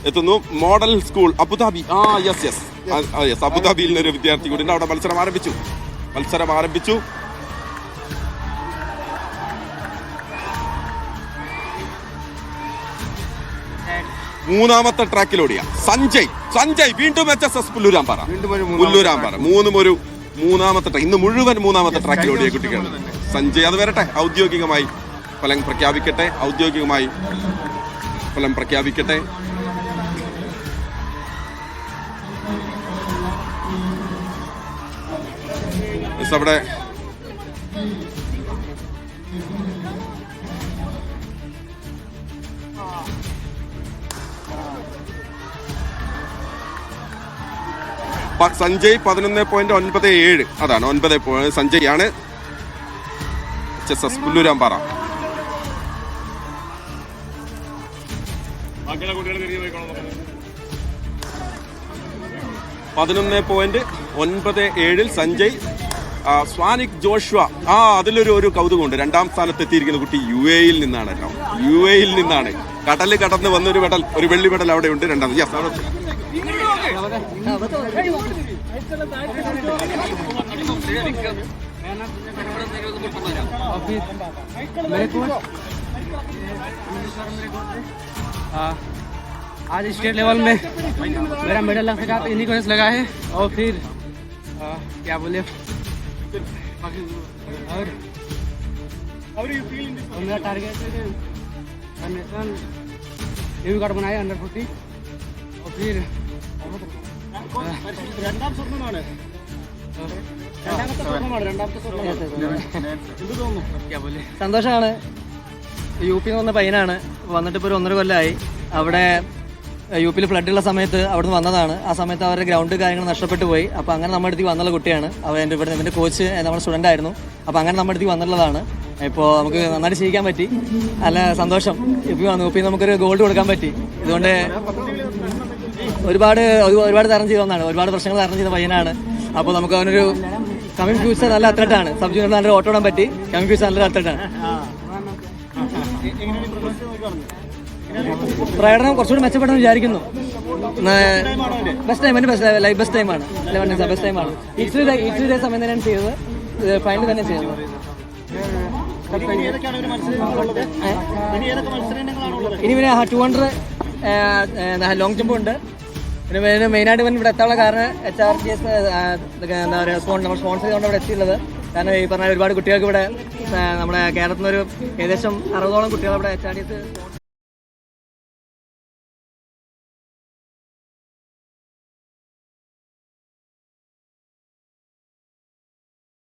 എത്തുന്നു. Model school Abu Dhabi. Yes അബുദാബിയിൽ നിന്നൊരു വിദ്യാർത്ഥി കൂടി ഉണ്ട്. അവിടെ മത്സരം ആരംഭിച്ചു. മൂന്നാമത്തെ ട്രാക്കിലോടിയ സഞ്ജയ് വീണ്ടും HSS പുല്ലൂരാമ്പാറ. മൂന്നാമത്തെ ട്രാക്ക്. ഇന്ന് മുഴുവൻ മൂന്നാമത്തെ ട്രാക്കിലോടിയ കുട്ടികൾ സഞ്ജയ്. അത് വരട്ടെ, ഔദ്യോഗികമായി ഫലം പ്രഖ്യാപിക്കട്ടെ. അവിടെ സഞ്ജയ് 11.97. അതാണ് 9. സഞ്ജയ് ആണ് HSS പുല്ലൂരാമ്പാറ. .97 സഞ്ജയ്. സ്വാനിക് ജോഷ്വ. അതിലൊരു കൗതുകമുണ്ട്. 2ാം സ്ഥാനത്ത് എത്തിയിരിക്കുന്ന കുട്ടി UAE-യിൽ നിന്നാണ്. കടല് കടന്ന് വന്നൊരു ഒരു വെള്ളി മെഡൽ അവിടെ ഉണ്ട്. 2ാം. आज स्टेट लेवल में मेरा मेडल लग सका तो इन्हीं को लगा है. और फिर क्या बोले, और मेरा टारगेट है कि नेशनल डेब्यू कार्ड बनाया अंडर 40. और फिर സന്തോഷമാണ്. UP വന്ന പയ്യനാണ്. വന്നിട്ട് ഇപ്പോൾ ഒരു 1.5 കൊല്ലമായി. അവിടെ UP-ൽ ഫ്ലഡുള്ള സമയത്ത് അവിടുന്ന് വന്നതാണ്. ആ സമയത്ത് അവരുടെ ഗ്രൗണ്ട് കാര്യങ്ങൾ നഷ്ടപ്പെട്ടു പോയി. അപ്പോൾ അങ്ങനെ നമ്മുടെ അടുത്തേക്ക് വന്നുള്ള കുട്ടിയാണ്. എൻ്റെ കോച്ച് നമ്മുടെ സ്റ്റുഡൻ്റ് ആയിരുന്നു. അപ്പോൾ അങ്ങനെ നമ്മുടെ അടുത്തേക്ക് വന്നിട്ടുള്ളതാണ്. ഇപ്പോൾ നമുക്ക് നന്നായിട്ട് ചെയ്യിക്കാൻ പറ്റി. നല്ല സന്തോഷം. UP നമുക്കൊരു ഗോൾഡ് കൊടുക്കാൻ പറ്റി. ഇതുകൊണ്ട് ഒരുപാട് തരണം ചെയ്ത ഒന്നാണ്. ഒരുപാട് പ്രശ്നങ്ങൾ തരണം ചെയ്ത പയ്യനാണ്. അപ്പോൾ നമുക്ക് അവനൊരു കമ്മിങ് ഫ്യൂച്ചർ നല്ല അത്ലറ്റാണ്. സബ് ജൂനിയർ നല്ല ഓട്ടോടാൻ പറ്റി. കമ്മിങ് ഫ്യൂച്ചർ നല്ലൊരു അത്ലറ്റാണ്. പ്രകടനം കുറച്ചുകൂടി മെച്ചപ്പെട്ടെന്ന് വിചാരിക്കുന്നു. ബെസ്റ്റ് ടൈമാണ്. ഇച്ചിരി സമയം തന്നെയാണ് ചെയ്തത്. ഫൈനൽ തന്നെ ചെയ്തത്. ഇനി പിന്നെ 200 ലോങ് ജമ്പും ഉണ്ട്. പിന്നെ മെയിനായിട്ട് ഇവിടെ എത്താനുള്ള കാരണം HRGS എന്താ പറയുക, നമ്മൾ സ്പോൺസർ ചെയ്തുകൊണ്ട് ഇവിടെ എത്തിയുള്ളത്. കാരണം ഈ പറഞ്ഞ ഒരുപാട് കുട്ടികൾക്ക് ഇവിടെ നമ്മുടെ കേരളത്തിൽ നിന്നൊരു ഏകദേശം 60ഓളം കുട്ടികൾ ഇവിടെ HRGS